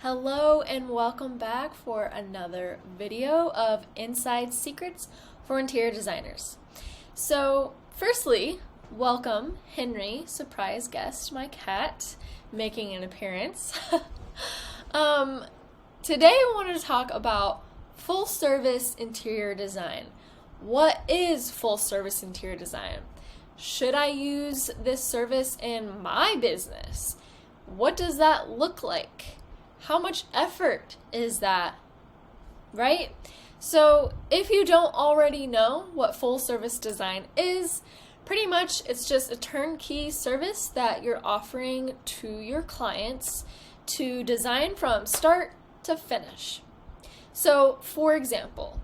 Hello and welcome back for another video of Inside Secrets for Interior Designers. So, firstly, welcome Henry, surprise guest, my cat, making an appearance. Today I wanted to talk about full service interior design. What is full service interior design? Should I use this service in my business? What does that look like? How much effort is that, right? So if you don't already know what full service design is, pretty much it's just a turnkey service that you're offering to your clients to design from start to finish. So for example,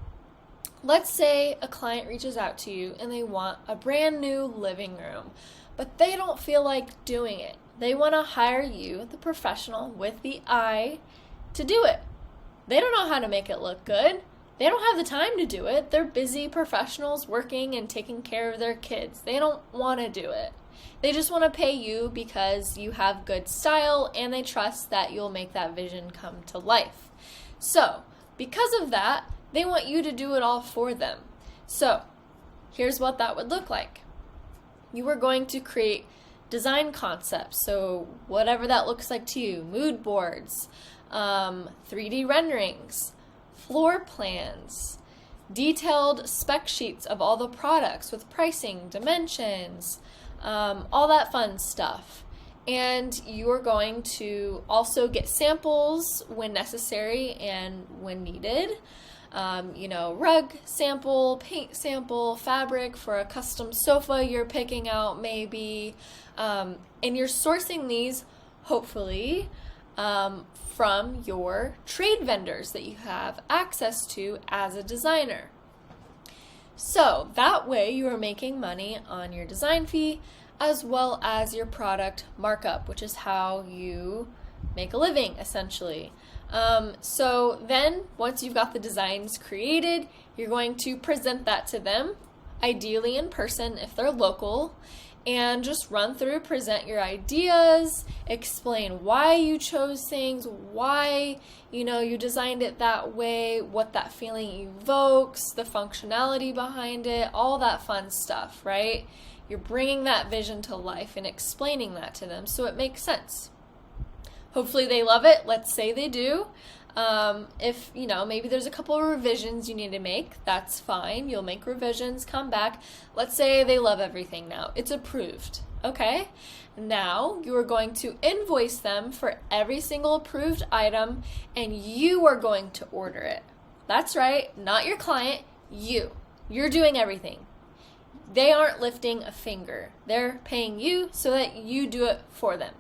let's say a client reaches out to you and they want a brand new living room, but they don't feel like doing it. They want to hire you, the professional with the eye, to do it. They don't know how to make it look good. They don't have the time to do it. They're busy professionals working and taking care of their kids. They don't want to do it. They just want to pay you because you have good style and they trust that you'll make that vision come to life. So, because of that, they want you to do it all for them. So, here's what that would look like. You are going to create design concepts, so whatever that looks like to you, mood boards, 3D renderings, floor plans, detailed spec sheets of all the products with pricing, dimensions, all that fun stuff. And you are going to also get samples when necessary and when needed. Rug sample, paint sample, fabric for a custom sofa you're picking out maybe. And you're sourcing these, hopefully, from your trade vendors that you have access to as a designer. So that way you are making money on your design fee as well as your product markup, which is how you make a living, essentially. So then, once you've got the designs created, you're going to present that to them, ideally in person if they're local, and just run through, present your ideas, explain why you chose things, why, you designed it that way, what that feeling evokes, the functionality behind it, all that fun stuff, right? You're bringing that vision to life and explaining that to them so it makes sense. Hopefully they love it. Let's say they do. If, maybe there's a couple of revisions you need to make, that's fine. You'll make revisions, come back. Let's say they love everything now. It's approved, okay? Now you are going to invoice them for every single approved item, and you are going to order it. That's right, not your client, you. You're doing everything. They aren't lifting a finger. They're paying you so that you do it for them.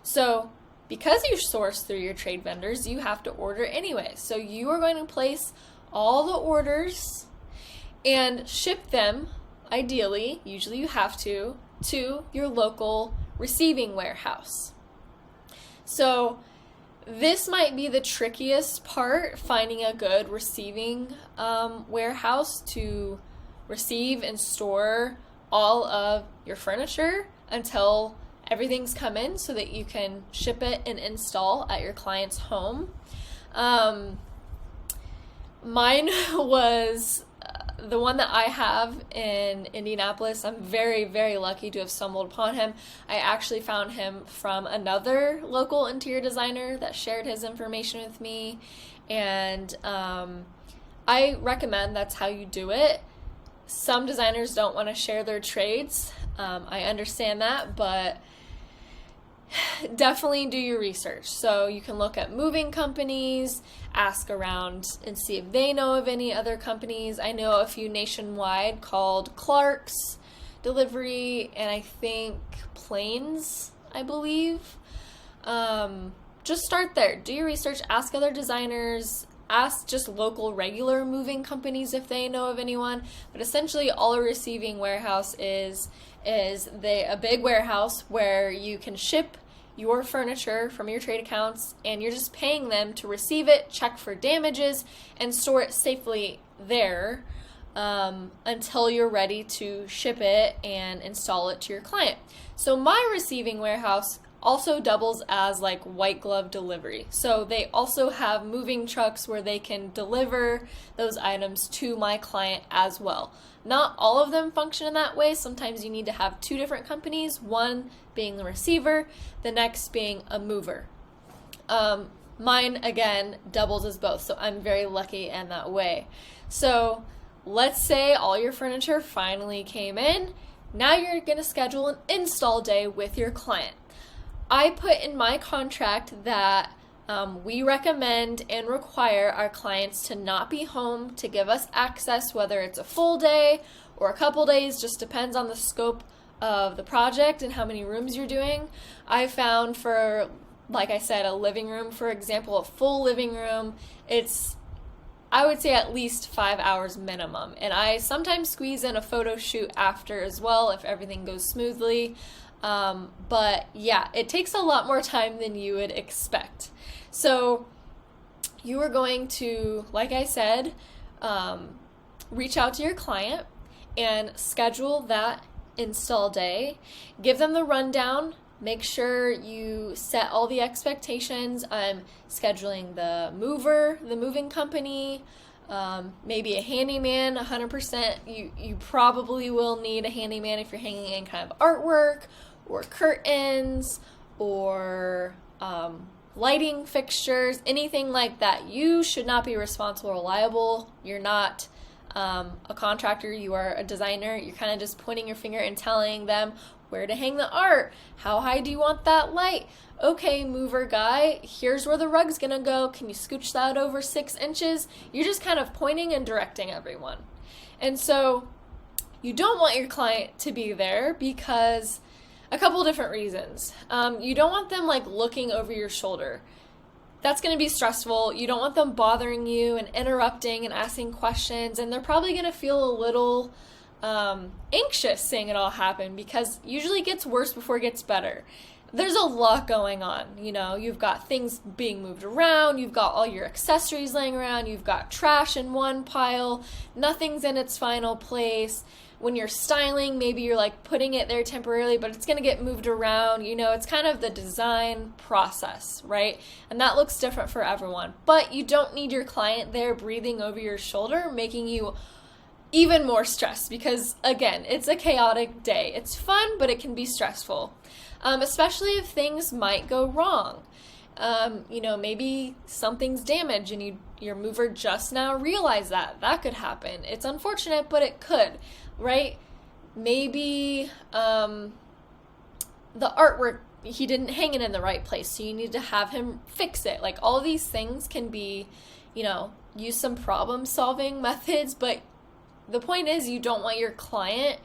So, because you source through your trade vendors, you have to order anyway. So you are going to place all the orders and ship them, ideally, usually you have to your local receiving warehouse. So this might be the trickiest part, finding a good receiving warehouse to receive and store all of your furniture until everything's come in so that you can ship it and install at your client's home. Mine was the one that I have in Indianapolis. I'm very, very lucky to have stumbled upon him. I actually found him from another local interior designer that shared his information with me, and I recommend that's how you do it. Some designers don't want to share their trades. I understand that, but definitely do your research. So you can look at moving companies, ask around and see if they know of any other companies. I know a few nationwide called Clark's Delivery and I think Plains, I believe. Just start there. Do your research, ask other designers, ask just local regular moving companies if they know of anyone. But essentially all a receiving warehouse is a big warehouse where you can ship your furniture from your trade accounts and you're just paying them to receive it, check for damages, and store it safely there until you're ready to ship it and install it to your client. So my receiving warehouse also doubles as like white glove delivery. So they also have moving trucks where they can deliver those items to my client as well. Not all of them function in that way. Sometimes you need to have two different companies, one being the receiver, the next being a mover. Mine, again, doubles as both, so I'm very lucky in that way. So let's say all your furniture finally came in. Now you're going to schedule an install day with your client. I put in my contract that we recommend and require our clients to not be home to give us access, whether it's a full day or a couple days, just depends on the scope of the project and how many rooms you're doing. I found for, like I said, a living room, for example, a full living room, I would say at least 5 hours minimum. And I sometimes squeeze in a photo shoot after as well if everything goes smoothly. But yeah, it takes a lot more time than you would expect. So you are going to, like I said, reach out to your client and schedule that install day. Give them the rundown. Make sure you set all the expectations. I'm scheduling the mover, the moving company, maybe a handyman. 100%. You probably will need a handyman if you're hanging in kind of artwork or curtains or lighting fixtures, anything like that. You should not be responsible or liable. You're not a contractor, you are a designer. You're kind of just pointing your finger and telling them where to hang the art. How high do you want that light? Okay, mover guy, here's where the rug's gonna go. Can you scooch that over 6 inches? You're just kind of pointing and directing everyone. And so you don't want your client to be there because a couple different reasons. You don't want them like looking over your shoulder. That's going to be stressful. You don't want them bothering you and interrupting and asking questions, and they're probably going to feel a little anxious seeing it all happen because usually it gets worse before it gets better. There's a lot going on, you've got things being moved around, you've got all your accessories laying around, you've got trash in one pile, nothing's in its final place. When you're styling, maybe you're like putting it there temporarily, but it's going to get moved around. It's kind of the design process, right? And that looks different for everyone. But you don't need your client there breathing over your shoulder, making you even more stressed because, again, it's a chaotic day. It's fun, but it can be stressful, especially if things might go wrong. Maybe something's damaged and your mover just now realized that. That could happen. It's unfortunate, but it could. Right? Maybe the artwork, he didn't hang it in the right place, so you need to have him fix it. Like, all these things can be, use some problem solving methods, but the point is you don't want your client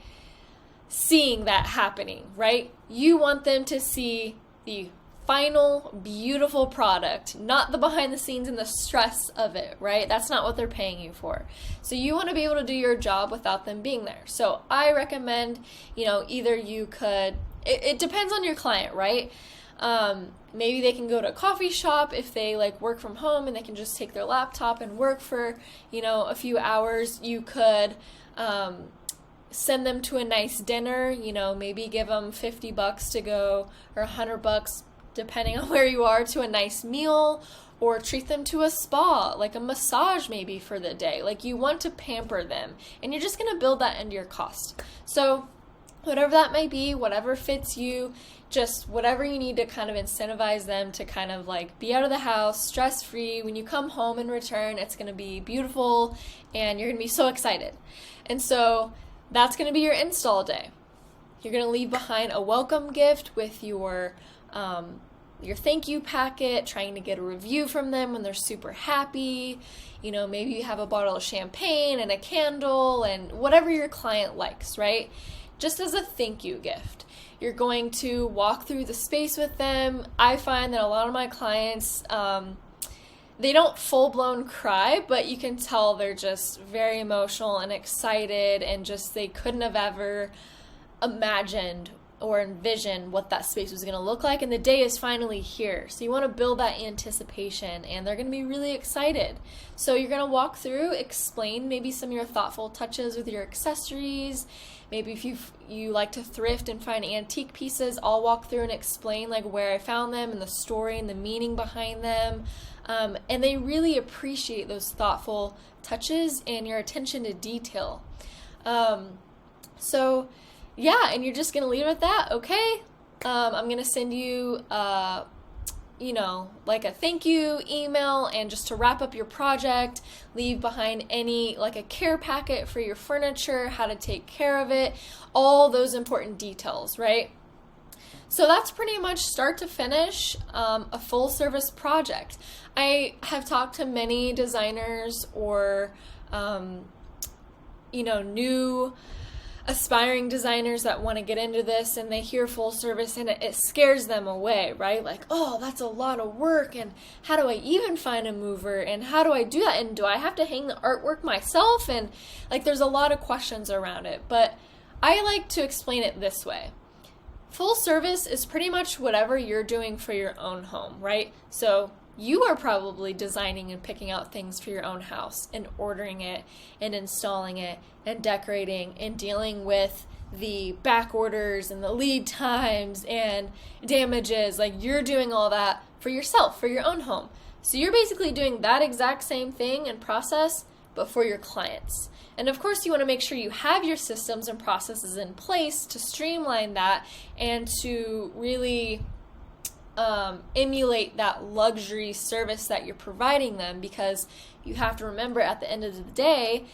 seeing that happening, right? You want them to see the final beautiful product, not the behind the scenes and the stress of it, right? That's not what they're paying you for. So you want to be able to do your job without them being there. So I recommend, either you could, it depends on your client, right? Maybe they can go to a coffee shop if they like work from home and they can just take their laptop and work for, a few hours. You could send them to a nice dinner, maybe give them $50 to go or $100 depending on where you are, to a nice meal, or treat them to a spa, like a massage maybe for the day. Like, you want to pamper them, and you're just going to build that into your cost. So whatever that might be, whatever fits you, just whatever you need to kind of incentivize them to kind of like be out of the house, stress-free. When you come home and return, it's going to be beautiful, and you're going to be so excited. And so that's going to be your install day. You're going to leave behind a welcome gift with your thank you packet, trying to get a review from them when they're super happy. Maybe you have a bottle of champagne and a candle and whatever your client likes, right? Just as a thank you gift. You're going to walk through the space with them. I find that a lot of my clients, they don't full-blown cry, but you can tell they're just very emotional and excited, and just they couldn't have ever imagined or envision what that space was going to look like, and the day is finally here. So you want to build that anticipation, and they're going to be really excited. So you're going to walk through, explain maybe some of your thoughtful touches with your accessories. Maybe if you like to thrift and find antique pieces, I'll walk through and explain like where I found them and the story and the meaning behind them. And they really appreciate those thoughtful touches and your attention to detail. So yeah, and you're just going to leave it at that. Okay, I'm going to send you, like a thank you email, and just to wrap up your project, leave behind like a care packet for your furniture, how to take care of it, all those important details, right? So that's pretty much start to finish a full service project. I have talked to many designers or, new aspiring designers that want to get into this, and they hear full service and it scares them away, right? Like, oh, that's a lot of work, and how do I even find a mover, and how do I do that, and do I have to hang the artwork myself? And like, there's a lot of questions around it, but I like to explain it this way. Full service is pretty much whatever you're doing for your own home, right? So you are probably designing and picking out things for your own house and ordering it and installing it and decorating and dealing with the back orders and the lead times and damages. Like, you're doing all that for yourself, for your own home. So you're basically doing that exact same thing and process, but for your clients. And of course, you want to make sure you have your systems and processes in place to streamline that and to really emulate that luxury service that you're providing them, because you have to remember at the end of the day,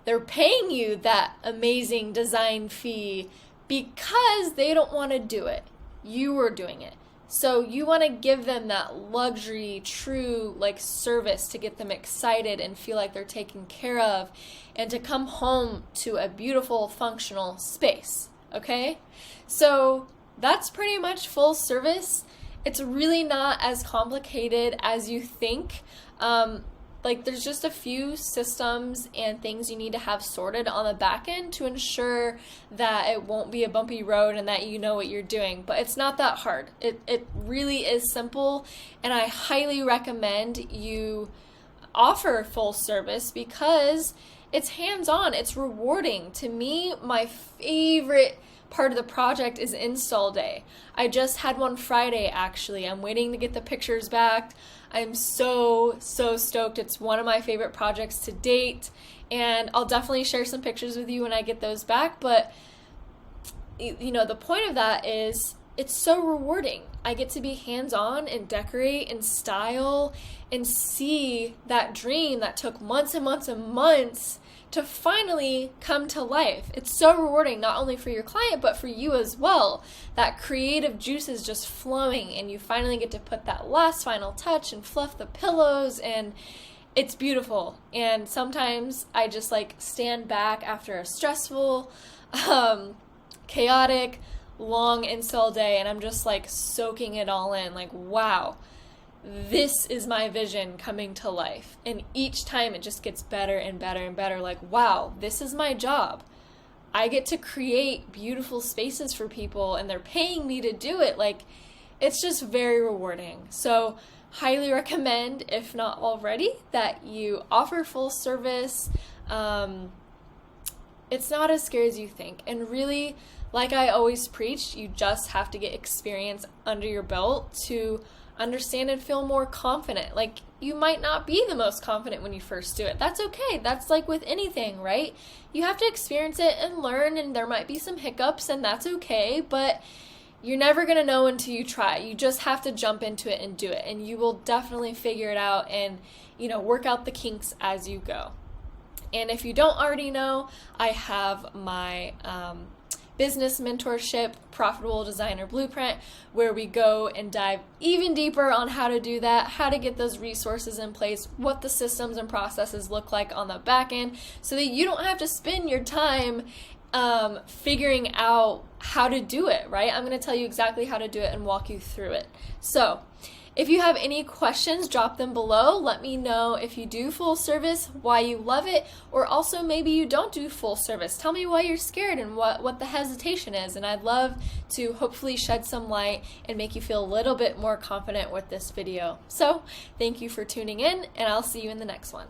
they're paying you that amazing design fee because they don't want to do it. You are doing it. So you want to give them that luxury, true like service to get them excited and feel like they're taken care of, and to come home to a beautiful, functional space. Okay? So that's pretty much full service. It's really not as complicated as you think. There's just a few systems and things you need to have sorted on the back end to ensure that it won't be a bumpy road and that you know what you're doing. But it's not that hard. It really is simple, and I highly recommend you offer full service because it's hands-on, it's rewarding. To me, my favorite part of the project is install day. I just had one Friday, actually. I'm waiting to get the pictures back. I'm so stoked. It's one of my favorite projects to date, and I'll definitely share some pictures with you when I get those back. But the point of that is it's so rewarding. I get to be hands-on and decorate and style and see that dream that took months and months and months to finally come to life. It's so rewarding, not only for your client, but for you as well. That creative juice is just flowing, and you finally get to put that last final touch and fluff the pillows, and it's beautiful. And sometimes I just stand back after a stressful, chaotic, long install day, and I'm just soaking it all in. Wow, this is my vision coming to life. And each time it just gets better and better and better. Wow, this is my job. I get to create beautiful spaces for people, and they're paying me to do it. It's just very rewarding. So highly recommend, if not already, that you offer full service. It's not as scary as you think. And really, like I always preach, you just have to get experience under your belt to understand and feel more confident. You might not be the most confident when you first do it. That's okay. That's with anything, right? You have to experience it and learn, and there might be some hiccups, and that's okay, but you're never going to know until you try. You just have to jump into it and do it, and you will definitely figure it out and, work out the kinks as you go. And if you don't already know, I have my business mentorship, Profitable Designer Blueprint, where we go and dive even deeper on how to do that, how to get those resources in place, what the systems and processes look like on the back end, so that you don't have to spend your time figuring out how to do it, right? I'm going to tell you exactly how to do it and walk you through it. So If you have any questions, drop them below. Let me know if you do full service, why you love it, or also maybe you don't do full service. Tell me why you're scared and what the hesitation is, and I'd love to hopefully shed some light and make you feel a little bit more confident with this video. So, thank you for tuning in, and I'll see you in the next one.